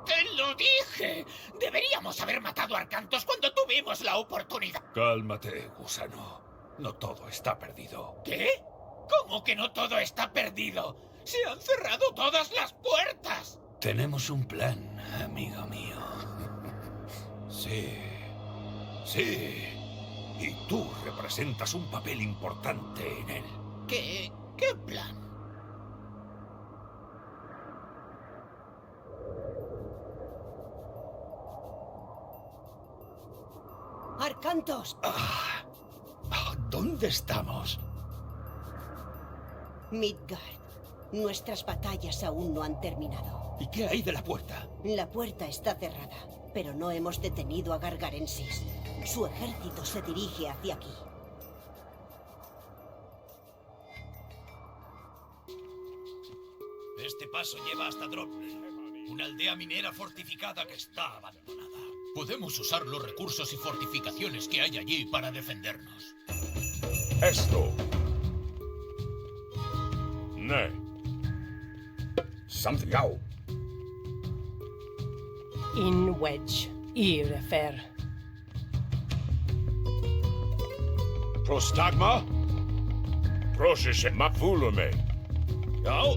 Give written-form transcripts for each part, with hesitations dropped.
¡Te lo dije! Deberíamos haber matado a Arcantos cuando tuvimos la oportunidad. Cálmate, gusano. No todo está perdido. ¿Qué? ¿Cómo que no todo está perdido? ¡Se han cerrado todas las puertas! Tenemos un plan, amigo mío. Sí. Sí. Y tú representas un papel importante en él. ¿Qué plan? ¡Arcantos! ¿Dónde estamos? Midgard. Nuestras batallas aún no han terminado. ¿Y qué hay de la puerta? La puerta está cerrada, pero no hemos detenido a Gargarensis. Su ejército se dirige hacia aquí. Este paso lleva hasta Dropner, una aldea minera fortificada que está abandonada. Podemos usar los recursos y fortificaciones que hay allí para defendernos. Esto. Ne. Something out. In wedge. Irefer. Prostagma. Proshishe mafulume. Yao.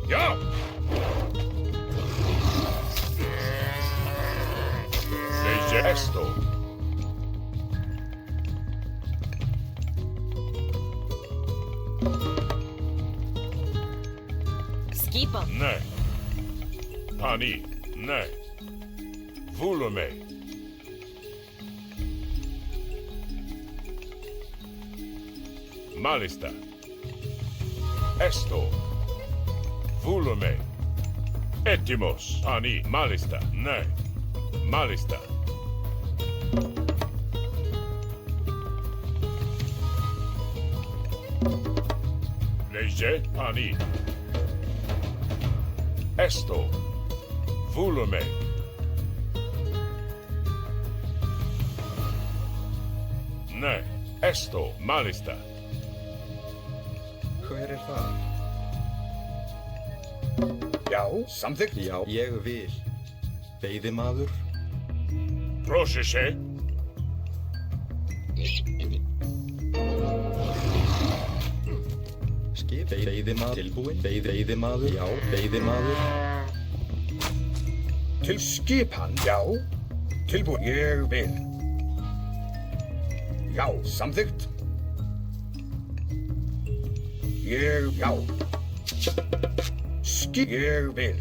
Yao. Leje esto. Skipa. Ne. Pani. Ne. Vulume. Malista. Esto. Vulume. Etimos. Ani. Malista. Ne. Malista. Leje. Pani. Esto. Vulume. Ne. Esto. Malista. Hver það? Já, samþykkt. Já, ég vil. Veiðimaður. Proshishe. Skip. Veiðimaður. Tilbúinn. Veiðimaður. Já, veiðimaður. Til skipan. Já. Tilbúin. Ég vil. Já, samþykkt. Ég, já. Ég vil.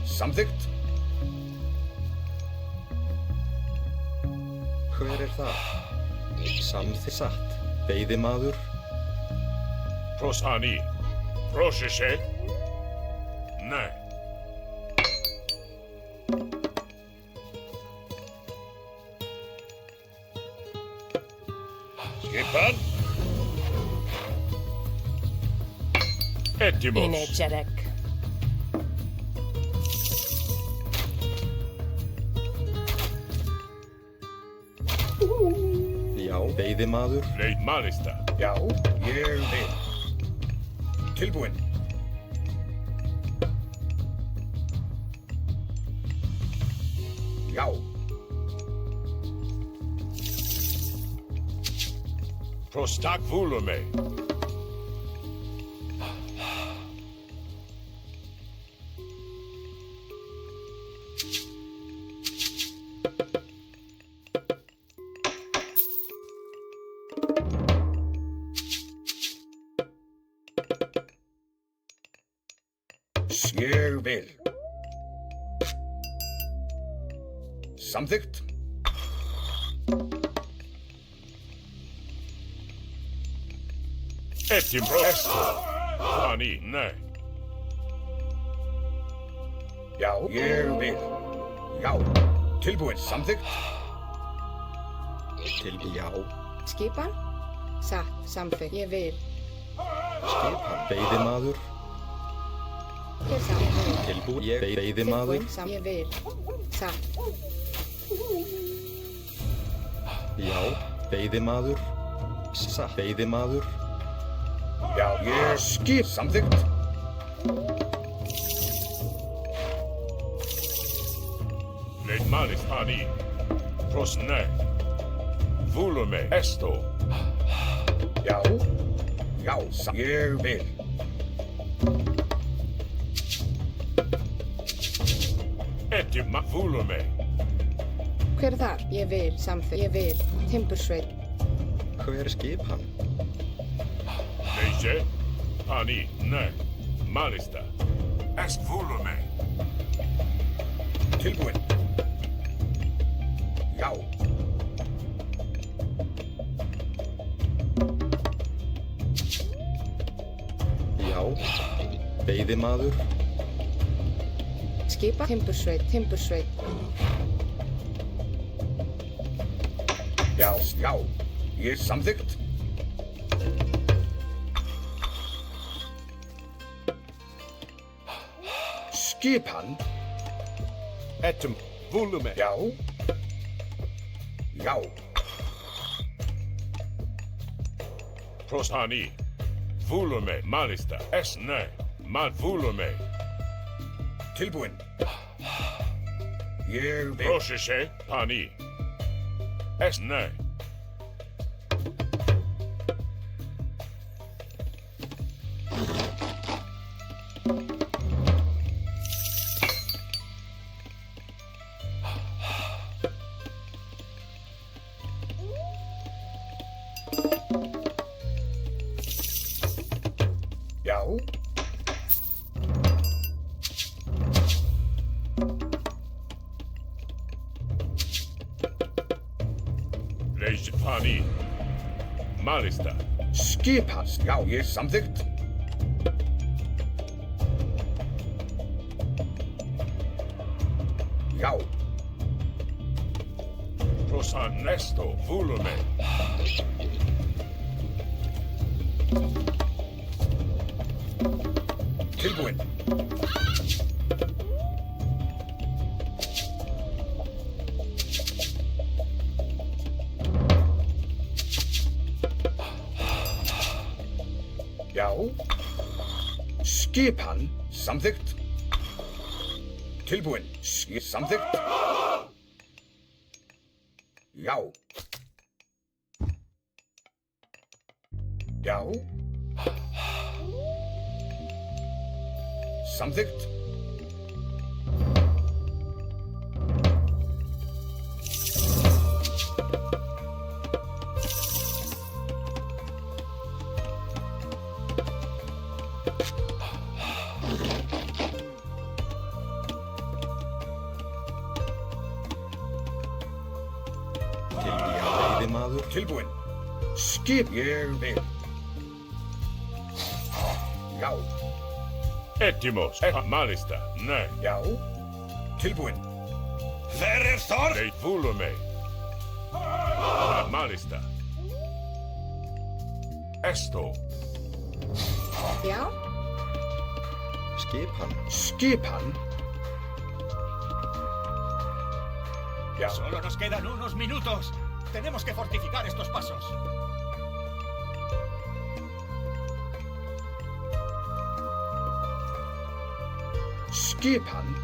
Samþykkt. Hver það? Samþykkt. Satt. Veiðimaður. Prosani. Proshishe. Ne. Skipan. Etimos. Inegerek. Já, veiðimaður. Leit Malista. Já, ég vil. Tilbúinn. Já. Prostak vulume. Ég vil. Samþykkt. Etim presto. Pani, nei. Já, ég vil. Já. Tilbúin, samþykkt. Já. Skipan? Satt, samþykkt. Ég vil. Skipan. Veiðimaður. Ég samþykkt. Tilbúinn. Ég veiðimaður. Ég vil. Satt. Já. Veiðimaður. Satt. Veiðimaður. Já, ég skip samþykkt. Leid malis pani. Prosne. Volume. Esto. Já. Já, ég vil. Etima. Volume. Hver er þar? Ég vil. Samþykkt. Ég vil. Timbursveit. Hver skipan? Leise. Pani. Ne. Malista. Est volume. Tilbúinn. Já. Já. Veiðimaður. Skipa. Timbursveit. Timbursveit. Já, já. Ég samþykkt. Skipan. Etum. Volume. Já. Já. Prosani. Volume. Malista. Es ne. Mal volume. Tilbúinn. Ég vil. Prosese. Pani. Es ne. Já. Leise. Pani. Malista. Skipan. Já, ég samþykkt. Já. Prosan nesto. Volume. Tilbúinn. Já. Skipan. Samþykkt. Tilbúinn. Samþykkt. Já. Já. Samþykkt. Veiðimaður. Tilbúinn. Skip. Ég vil. Já. Etimos. Malista. Ne. Já. Tilbúinn. Þeir þor. Leit volume. Malista. Esto. Já. Skipan. Skipan. Ya. Solo nos quedan unos minutos. Tenemos que fortificar estos pasos. Skipan.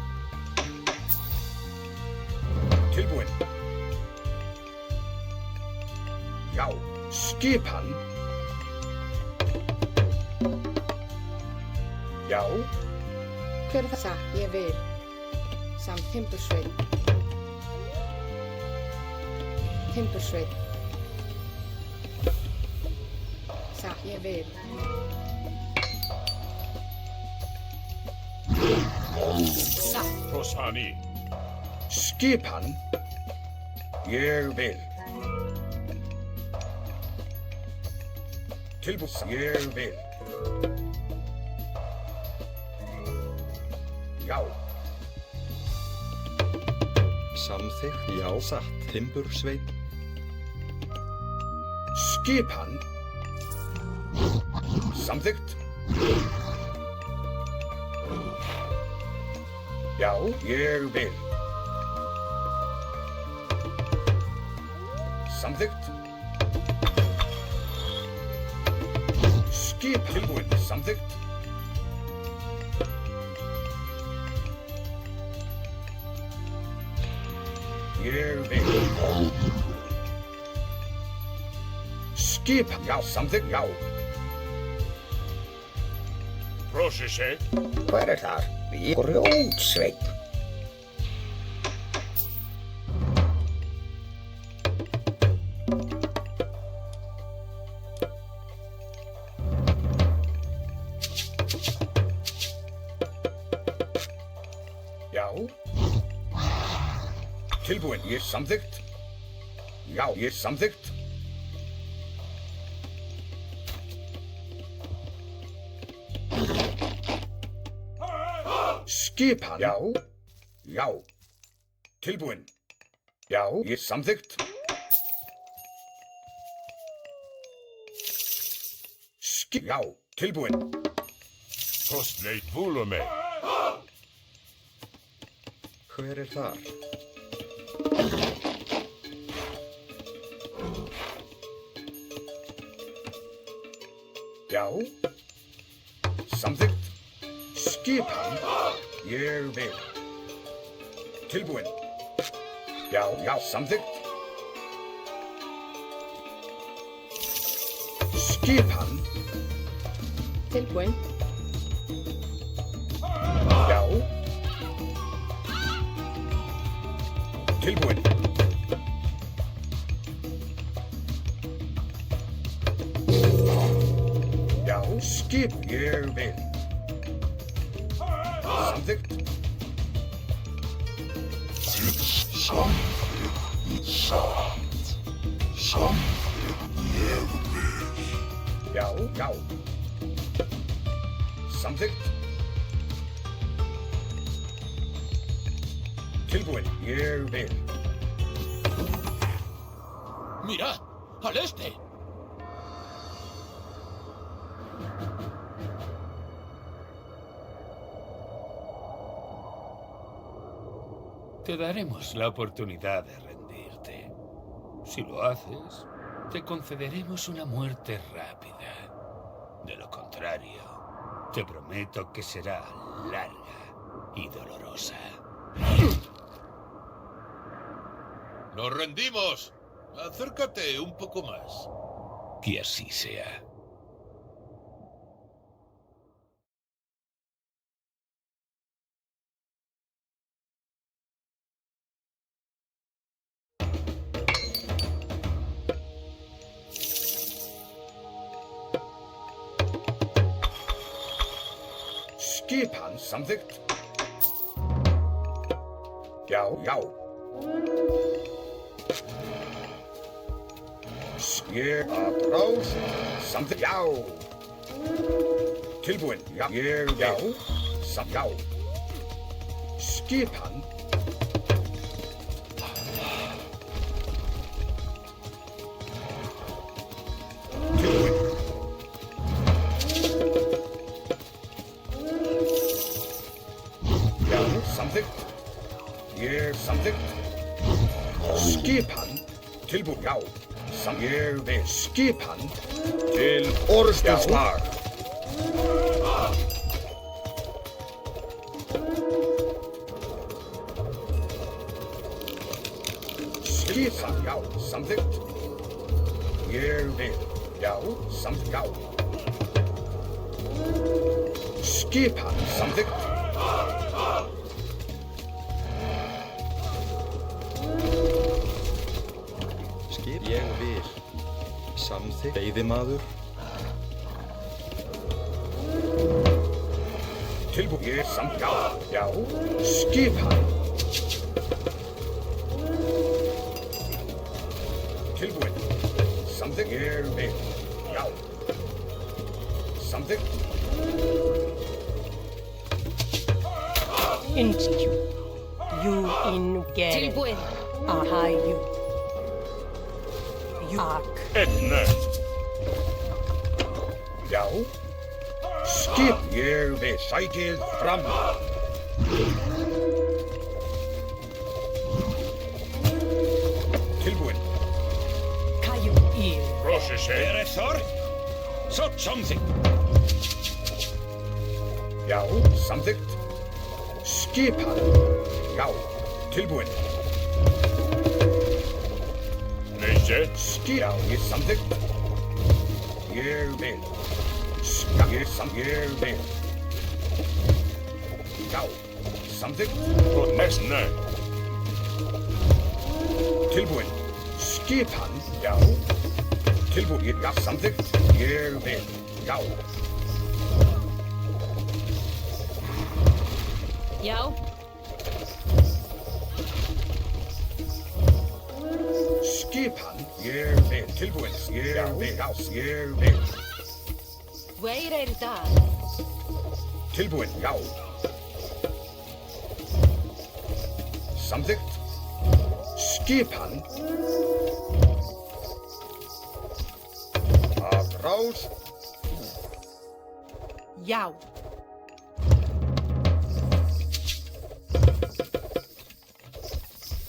Tilbúinn. Já. Skipan. Já. Hver er það? Ég vil. Samt timbursveit. Timbursveit. Ég vil. Prosani. Skipan. Ég vil. Tilbúinn. Ég vil. Já. Samþykkt. Já. Satt. Timbursveit. Skipan. Samþykkt. Já, ég vil. Samþykkt. Skip tilbúin. Samþykkt. Ég vil. Skip, já, samþykkt, já. Processé. Hver er þar? Grjótsveinn. Já. Tilbúin, ég samþykkt. Já, ég samþykkt. Skipan. Já. Já. Tilbúin. Já, ég samþykkt. Já, tilbúin. Kostleit volume. Hver er þar? Já. Samþykkt. Skipan. Ég vil. Tilbúin. Já, já, samþykkt. Skipan. Tilbúin. Já. Tilbúin. Já, skip. Ég vil. Samþykkt. Já, já. Samþykkt. Tilbúin. Ég vil. ¡Mirad! ¡Al este! Te daremos la oportunidad de rendirte. Si lo haces, te concederemos una muerte rápida. De lo contrario, te prometo que será larga y dolorosa. ¡Nos rendimos! Acércate un poco más. Que así sea. Skipan samþykkt. Já, já. Ég að brás. Samþykkt. Já. Tilbúin. Já. Ég vil. Já. Já. Skipan. Tilbúin. Já, samþykkt. Ég samþykkt. Skipan. Tilbúin. Já. Ég vil. Skipan. Til orrustuslag. Skipan. Já, samþykkt. Ég vil. Já, samþykkt. Já. Skipan. Samþykkt. Skip. Ég vil. Samþykkt. Veiðimaður. Tilbúin. Ég samþykkt. Já. Já. Skipan. Tilbúin. Samþykkt. Ég vil. Já. Samþykkt. Institute. You in Garen. Tilbúin. Aha, you. You ark. Etne. Já. Skip. Ég vil. Sækið fram. Tilbúin. Kayu ir. Processé. Eresor? Samþykkt. Já, samþykkt. Skipan. Já, tilbúin. Leysi. Já, ég samþykkt. Ég vil. Ég vil. Já, samþykkt. Og næst, nei. Tilbúin. Skipan. Já. Tilbúin. Já, samþykkt. Ég vil. Já. Já. Skipan. Ég vil. Tilbúin. Ég vil. Já, ég vil. Hver það? Tilbúin. Já. Samþykkt. Skipan. Af rás. Já.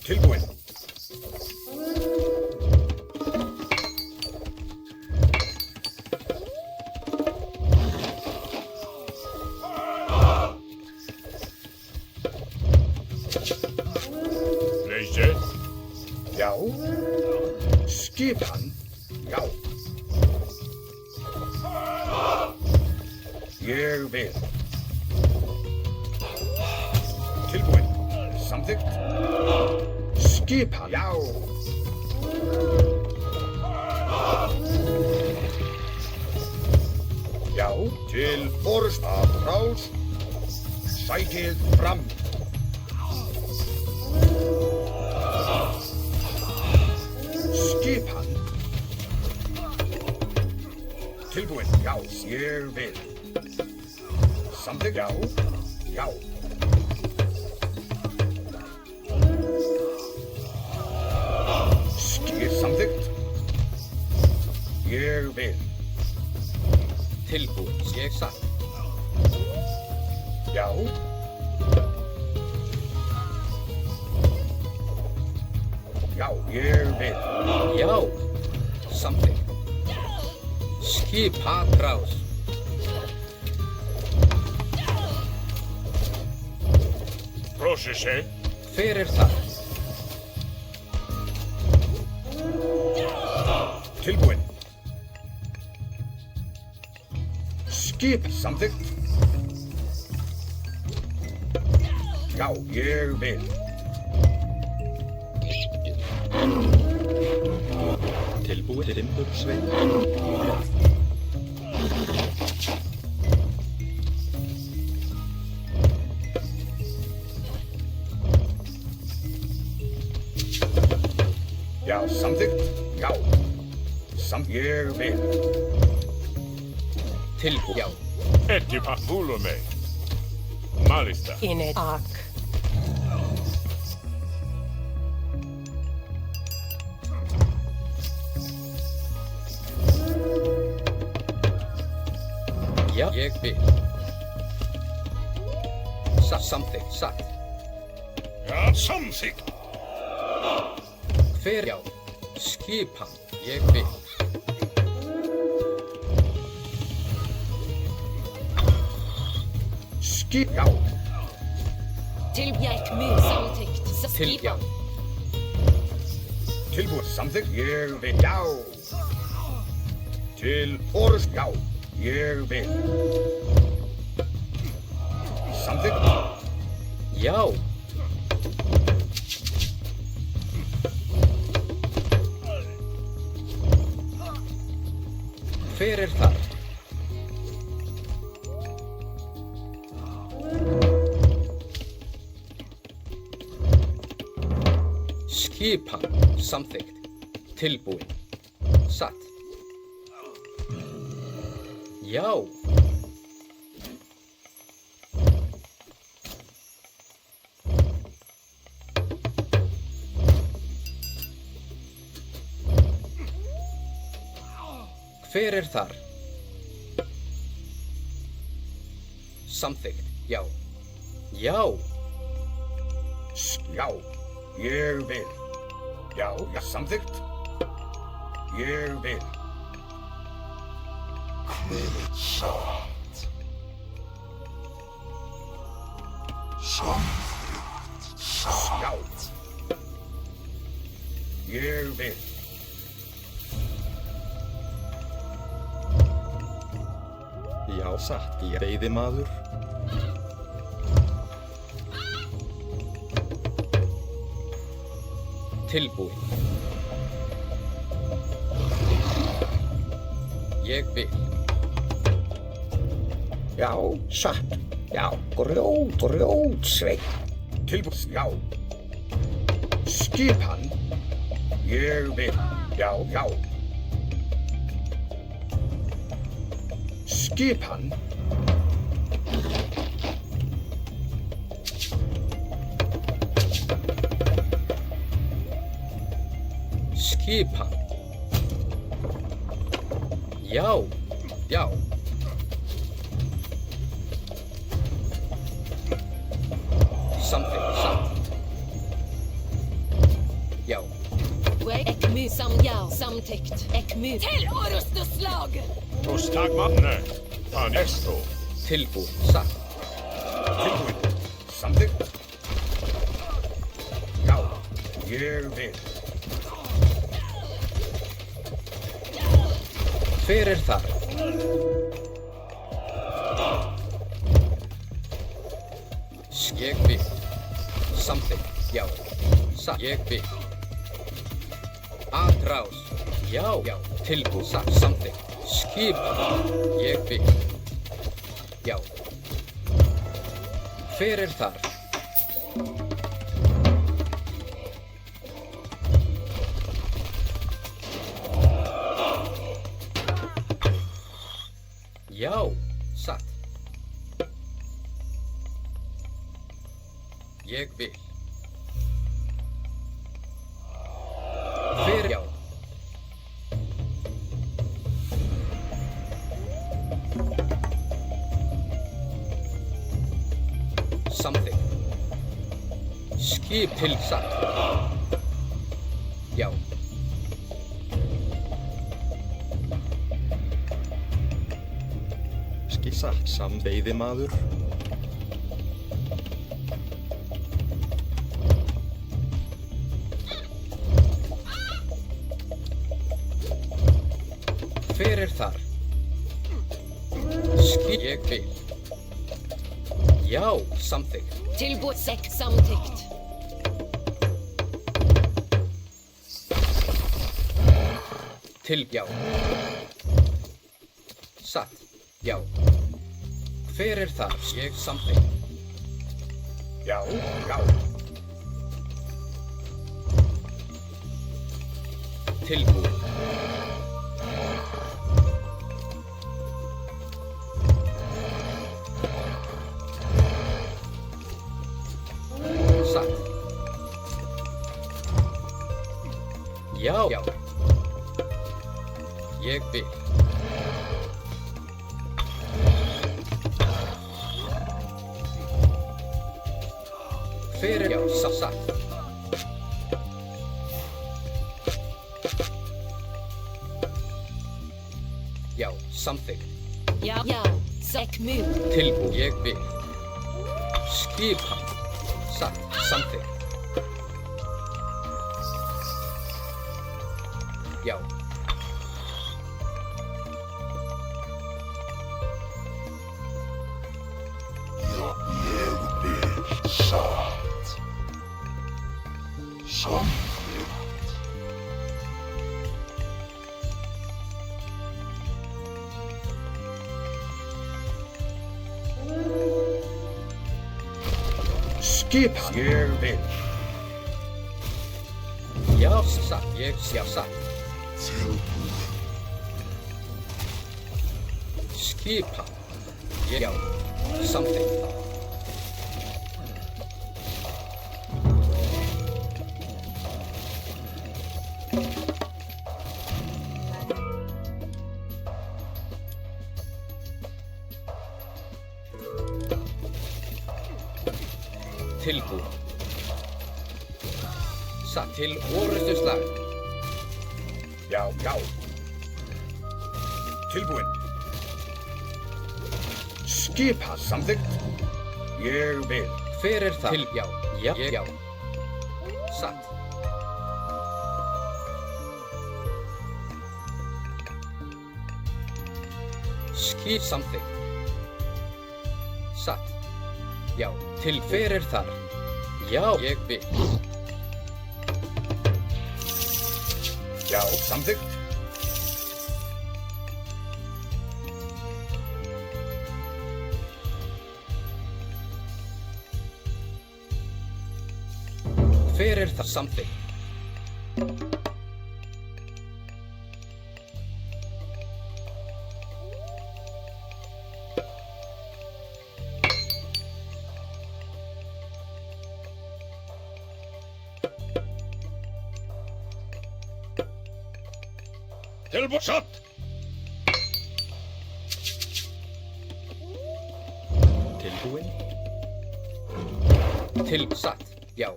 Tilbúin. Leysi. Já. Skipan. Já. Ég vil. Tilbúin. Samþykkt. Skipan. Já. Já. Til orðs af rás. Sækið fram. Skipan. Tilbúin. Já. Ég vil. Samþykkt. Já. Já. Samþykkt. Ég vil. Tilbúin. Ég satt. Já. Já, ég vil. Já. Samþykkt. Skipan rás. Prosessi. Hver það? Tilbúin. Skip. Samþykkt. Já, ég vil. Tilbúin. Timbursveið. Já, samþykkt. Já. Ég vil. Tilbúin. Já. Etti papulome. Malista. Inet ak. Já. Ég vil. Samþykkt. Satt. Já, samþykkt. Hver já. Skipan. Ég vil. Skip. Já. Tilbjært mye samtykt. Til já. Tilbúin. Samþykkt. Ég vil. Já. Til orðs. Já. Ég vil. Samþykkt. Já. Hver þar? Skipan. Samþykkt. Tilbúin. Satt. Já. Hver þar? Samþykkt. Já. Já. Já. Ég vil. Já. Samþykkt. Ég vil. Já. Ég vil. Já, satt. Veiðimaður. Tilbúinn. Ég vil. Já, satt. Já, grjótsveinn. Tilbúð, já. Skipan. Ég vil. Já, já. Skipan. Skipan. Já, já. Something, satt. Já. Ekmu samjal samtyckt. Ekmu. Till Orustslag! Prostagmanne. Tanesto. Tilbúinn, satt. Tilbúinn. Samþykkt. Já, ég vil. Hver er þar? Ég vil. Samþykkt, já. Satt. Ég vil. Atrás. Já, já. Tilbúinn, satt. Samþykkt. Skipan. Ég vil. Já. Hver er þar? Já, satt. Ég vil. Hver já? Something. Skip til satt. Já. Satt. Veiðimaður. Hver er þar? Ég vil. Já, samþykkt. Tilbúið sekk samtyckt. Já. Satt. Já. Hver er þar? Ég samþykkt. Já, já. Tilbúinn. Satt. Já. Já. Ég vil. Hver er já, satt. Já, samþykkt. Já, já. Ekmu. Tilbúinn. Ég vil. Skipan. Satt. Samþykkt. Já. Skipan. Ég vil. Já, satt. Já, satt. Skipan. Já, samþykkt. Tilbúinn. Satt til orrustuslag. Já, já. Tilbúinn. Skipa samþykkt. Ég vil. Hver er það? Já. Já. Satt. Skip samþykkt. Satt. Já. Til hver er þar? Já. Ég vil. Já, samþykkt. Hver er það samþykkt? Tilbúin. Satt. Tilbúin. Til satt. Já.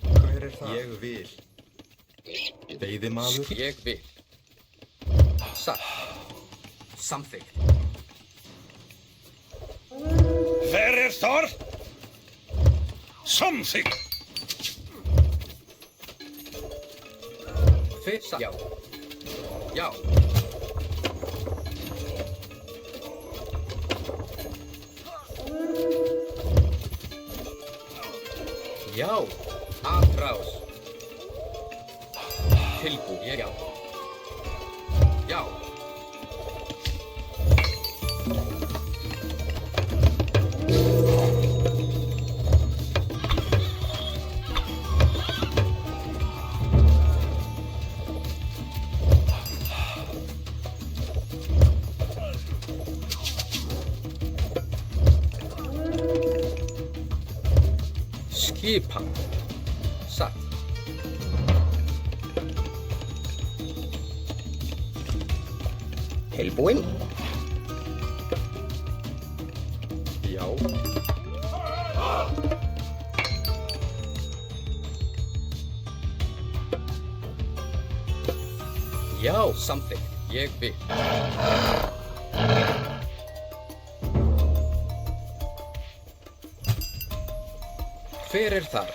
Hver er það? Ég vil. Veiðimaður. Ég vil. Satt. Samþykkt. Hver er þar? Samþykkt. Hver satt? Já. Já. Já. Atrás. Tilbúin. Já. Já. Skipan. Satt. Tilbúin. Já. Já. Samþykkt. Ég vil. Hver er þar?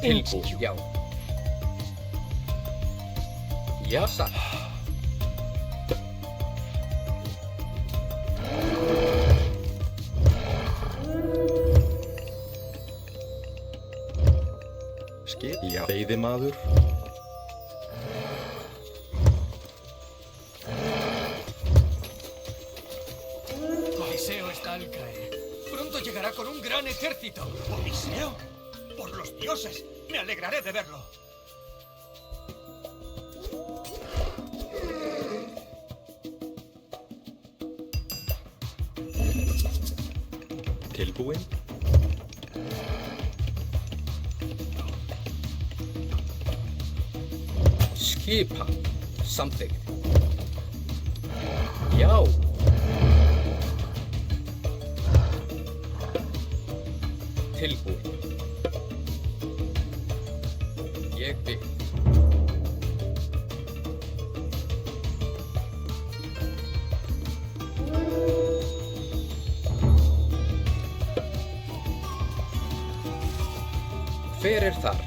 Tilbúin. Já. Já, satt. Skip. Já. Veiðimaður. Odiseo está al caer. Pronto llegará con un gran ejército. ¿Odiseo? Por los dioses, me alegraré de verlo. Tilbúin. Skipan. Samþykkt. Já. Tilbúin. Ég vil. Hver er þar?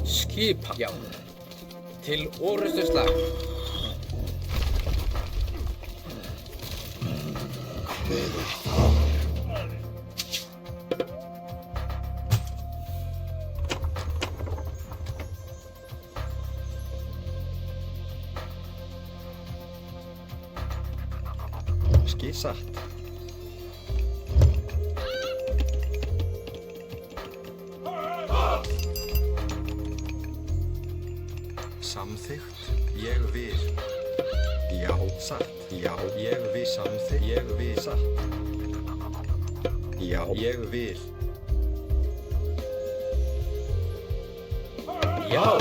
Skipan. Já. Til orrustuslag. Satt. Samþykkt. Ég vil. Já, satt. Já, ég vil. Samþykkt. Ég vil. Satt. Já, ég vil. Já.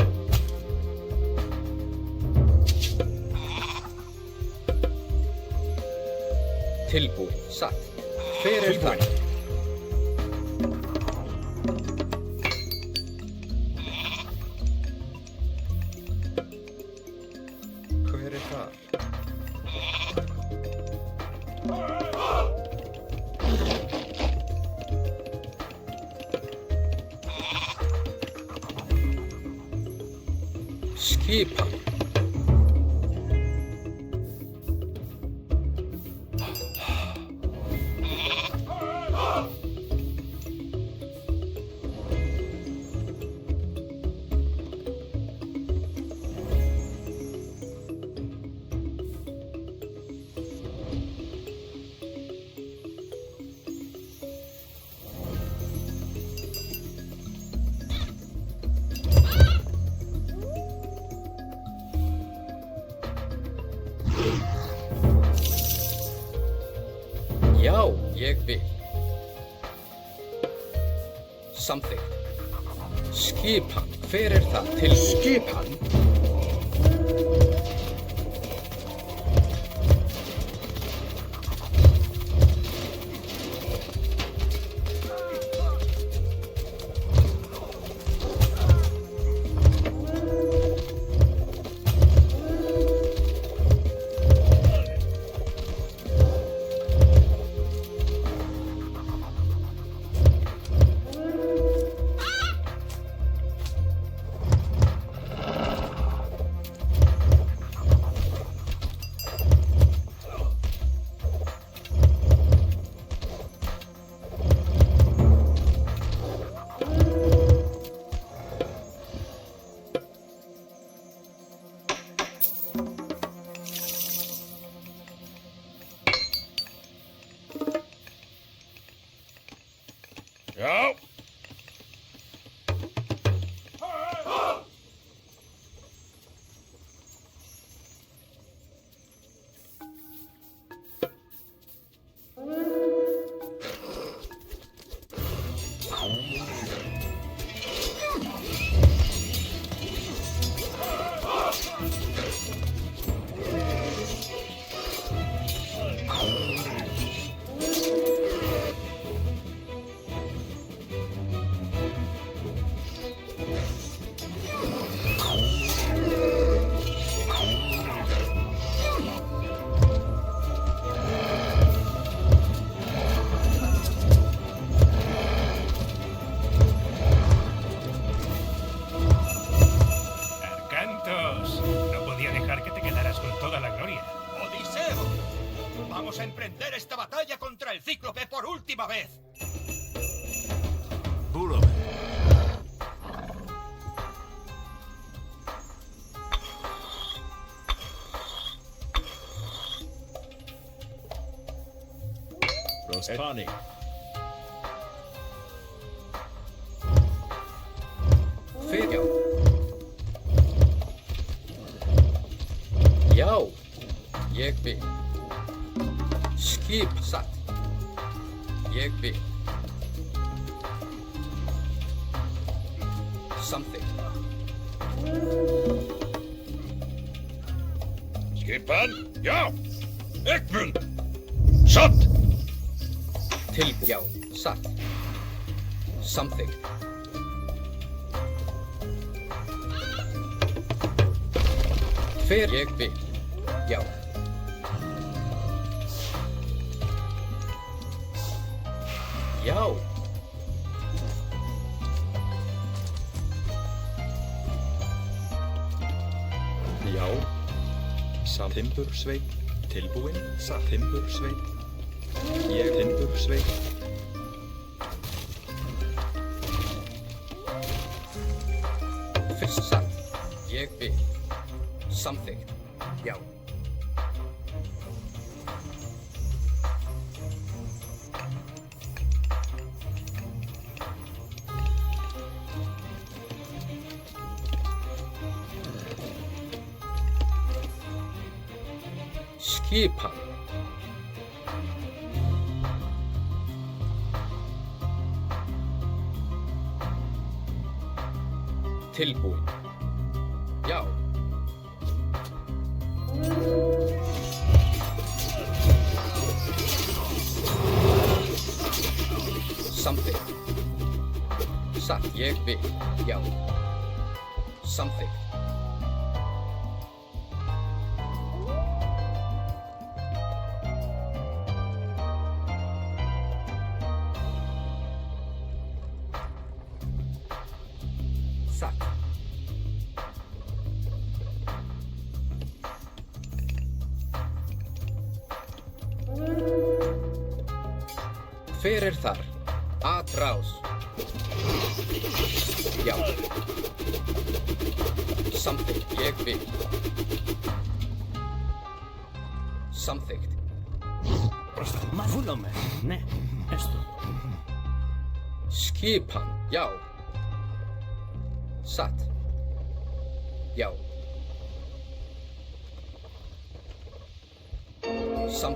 Tilbúin, satt. Hver það? Hver það? Skipan. Já, ég vil. Samþykkt. Skipan. Hver það? Tilbúin. Skipan? Já. No podía dejar que te quedaras con toda la gloria. ¡Odiseo! ¡Vamos a emprender esta batalla contra el Cíclope por última vez! Bulo. Rostani. Fyrir. Já, ég vil. Skip satt. Ég vil. Samþykkt. Skipan? Já. Egmund. Satt. Já, satt. Samþykkt. Hver ég vil. Já. Já. Já. Timbursveit. Tilbúin. Timbursveit. Ég timbursveit. Fyrst satt. Ég vil. Samþykkt. Já. Skipan. tilbúin. Já. Samþykkt. Satt, ég vil. Já. Samþykkt. Satt. Hver er þar? Atrás. Já. Samþykkt, ég vil. Samþykkt. Mafúlame. Ne. Esto. Skipan, já. Satt. Já.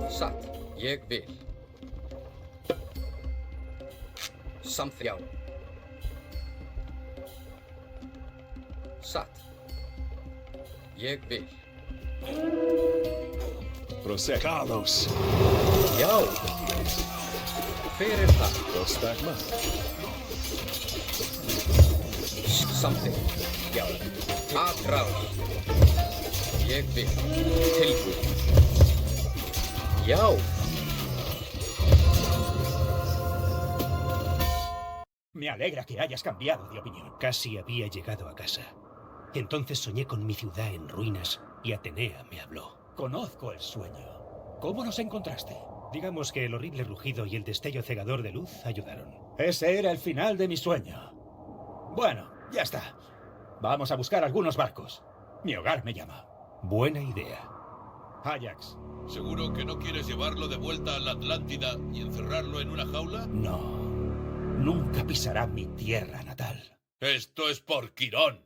Satt, ég vil. Samþykkt, já. Satt. Ég vil. Carlos. Já. Hver er það? Samþykkt, já. Atrás. Ég vil. Tilbúin. Já. Me alegra que hayas cambiado de opinión. Casi había llegado a casa. Entonces soñé con mi ciudad en ruinas y Atenea me habló. Conozco el sueño. ¿Cómo nos encontraste? Digamos que el horrible rugido y el destello cegador de luz ayudaron. Ese era el final de mi sueño. Bueno, ya está. Vamos a buscar algunos barcos. Mi hogar me llama. Buena idea. Ajax. ¿Seguro que no quieres llevarlo de vuelta a la Atlántida y encerrarlo en una jaula? No. Nunca pisará mi tierra natal. Esto es por Quirón.